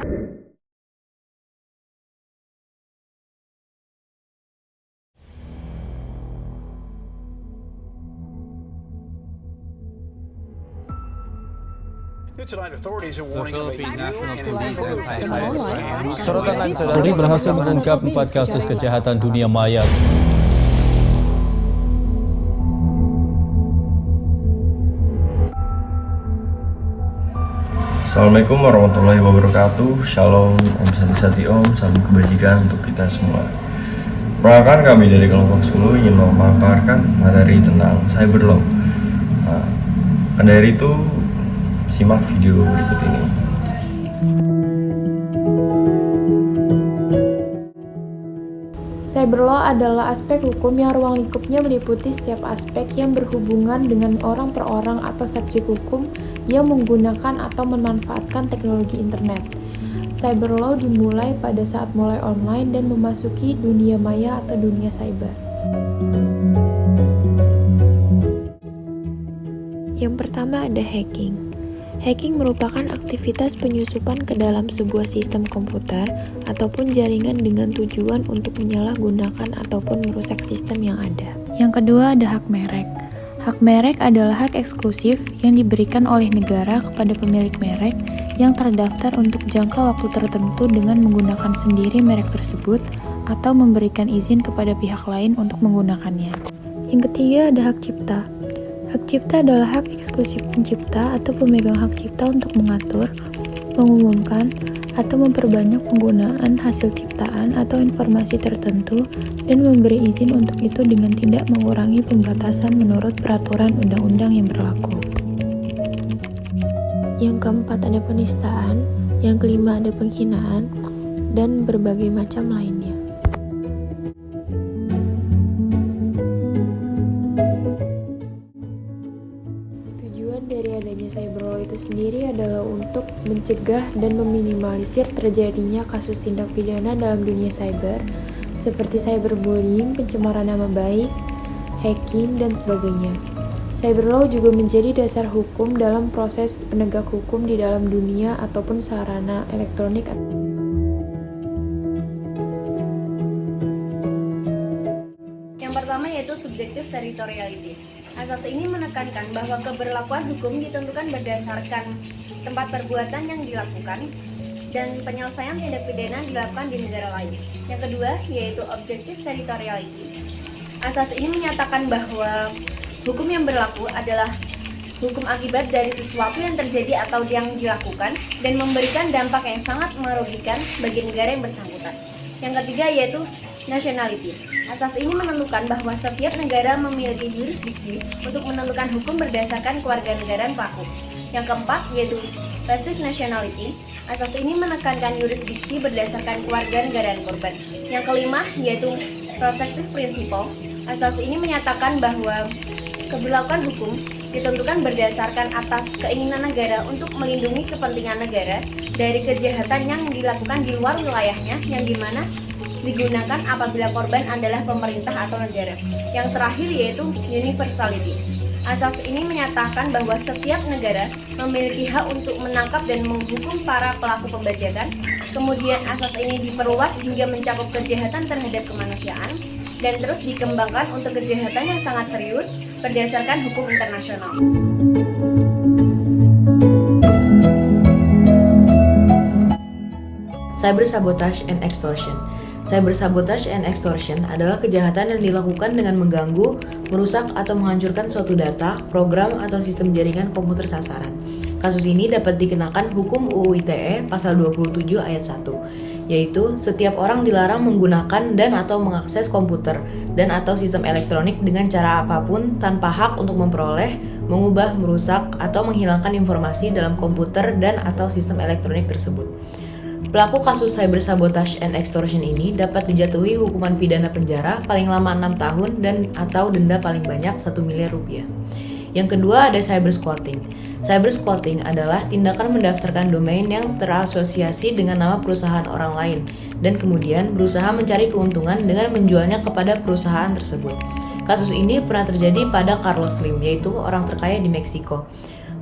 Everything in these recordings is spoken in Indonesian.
Polri berhasil mengungkap 4 kasus kejahatan dunia maya. Assalamualaikum warahmatullahi wabarakatuh. Shalom, Om Santi Om, salam kebajikan untuk kita semua. Perkenalkan, kami dari kelompok 10 ingin memaparkan materi tentang cyber law. Dari itu simak video berikut ini. Cyber law adalah aspek hukum yang ruang lingkupnya meliputi setiap aspek yang berhubungan dengan orang per orang atau subjek hukum yang menggunakan atau memanfaatkan teknologi internet. Cyber law dimulai pada saat mulai online dan memasuki dunia maya atau dunia cyber. Yang pertama ada hacking. Hacking merupakan aktivitas penyusupan ke dalam sebuah sistem komputer ataupun jaringan dengan tujuan untuk menyalahgunakan ataupun merusak sistem yang ada. Yang kedua ada hak merek. Hak merek adalah hak eksklusif yang diberikan oleh negara kepada pemilik merek yang terdaftar untuk jangka waktu tertentu dengan menggunakan sendiri merek tersebut atau memberikan izin kepada pihak lain untuk menggunakannya. Yang ketiga ada hak cipta. Hak cipta adalah hak eksklusif pencipta atau pemegang hak cipta untuk mengatur, mengumumkan, atau memperbanyak penggunaan hasil ciptaan atau informasi tertentu dan memberi izin untuk itu dengan tidak mengurangi pembatasan menurut peraturan undang-undang yang berlaku. Yang keempat ada penistaan, yang kelima ada penghinaan, dan berbagai macam lainnya. Dari adanya cyber law itu sendiri adalah untuk mencegah dan meminimalisir terjadinya kasus tindak pidana dalam dunia cyber seperti cyberbullying, pencemaran nama baik, hacking, dan sebagainya. Cyber law juga menjadi dasar hukum dalam proses penegak hukum di dalam dunia ataupun sarana elektronik. Yang pertama yaitu subjective territoriality. Asas ini menekankan bahwa keberlakuan hukum ditentukan berdasarkan tempat perbuatan yang dilakukan dan penyelesaian tindak pidana dilakukan di negara lain. Yang kedua yaitu objective territoriality. Asas ini menyatakan bahwa hukum yang berlaku adalah hukum akibat dari sesuatu yang terjadi atau yang dilakukan dan memberikan dampak yang sangat merugikan bagi negara yang bersangkutan. Yang ketiga yaitu nationality. Asas ini menentukan bahwa setiap negara memiliki jurisdiksi untuk menentukan hukum berdasarkan kewarganegaraan pelaku. Yang keempat yaitu passive nationality. Asas ini menekankan jurisdiksi berdasarkan kewarganegaraan korban. Yang kelima yaitu protective principle. Asas ini menyatakan bahwa keberlakuan hukum ditentukan berdasarkan atas keinginan negara untuk melindungi kepentingan negara dari kejahatan yang dilakukan di luar wilayahnya, yang dimana digunakan apabila korban adalah pemerintah atau negara. Yang terakhir yaitu universality. Asas ini menyatakan bahwa setiap negara memiliki hak untuk menangkap dan menghukum para pelaku pembajakan. Kemudian asas ini diperluas hingga mencakup kejahatan terhadap kemanusiaan dan terus dikembangkan untuk kejahatan yang sangat serius berdasarkan hukum internasional. Cyber sabotage and extortion. Cyber sabotage and extortion adalah kejahatan yang dilakukan dengan mengganggu, merusak, atau menghancurkan suatu data, program, atau sistem jaringan komputer sasaran. Kasus ini dapat dikenakan hukum UU ITE pasal 27 ayat 1, yaitu setiap orang dilarang menggunakan dan atau mengakses komputer dan atau sistem elektronik dengan cara apapun tanpa hak untuk memperoleh, mengubah, merusak, atau menghilangkan informasi dalam komputer dan atau sistem elektronik tersebut. Pelaku kasus cyber sabotage and extortion ini dapat dijatuhi hukuman pidana penjara paling lama 6 tahun dan atau denda paling banyak 1 miliar rupiah. Yang kedua ada cyber squatting. Cyber squatting adalah tindakan mendaftarkan domain yang terasosiasi dengan nama perusahaan orang lain dan kemudian berusaha mencari keuntungan dengan menjualnya kepada perusahaan tersebut. Kasus ini pernah terjadi pada Carlos Slim, yaitu orang terkaya di Meksiko.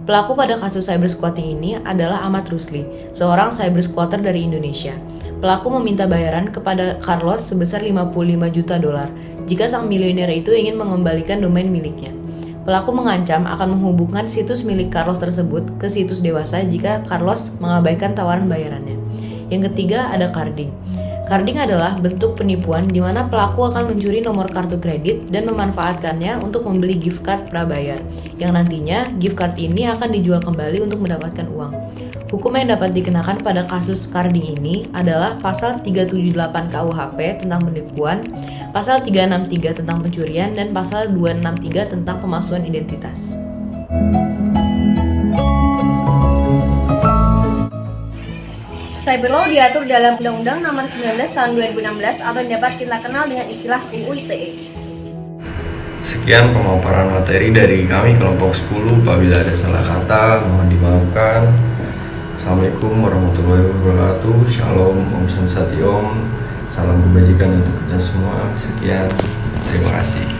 Pelaku pada kasus cyber squatting ini adalah Ahmad Rusli, seorang cyber squatter dari Indonesia. Pelaku meminta bayaran kepada Carlos sebesar 55 juta dolar jika sang miliuner itu ingin mengembalikan domain miliknya. Pelaku mengancam akan menghubungkan situs milik Carlos tersebut ke situs dewasa jika Carlos mengabaikan tawaran bayarannya. Yang ketiga ada carding. Carding adalah bentuk penipuan di mana pelaku akan mencuri nomor kartu kredit dan memanfaatkannya untuk membeli gift card prabayar, yang nantinya gift card ini akan dijual kembali untuk mendapatkan uang. Hukum yang dapat dikenakan pada kasus carding ini adalah pasal 378 KUHP tentang penipuan, pasal 363 tentang pencurian, dan pasal 263 tentang pemalsuan identitas. Cyber law diatur dalam Undang-Undang Nomor 19 Tahun 2016 atau dapat kita kenal dengan istilah UU ITE. Sekian pemaparan materi dari kami kelompok 10. Apabila ada salah kata, mohon dimaafkan. Assalamualaikum warahmatullahi wabarakatuh. Shalom, Om Santi Om. Salam kebajikan untuk kita semua. Sekian, terima kasih.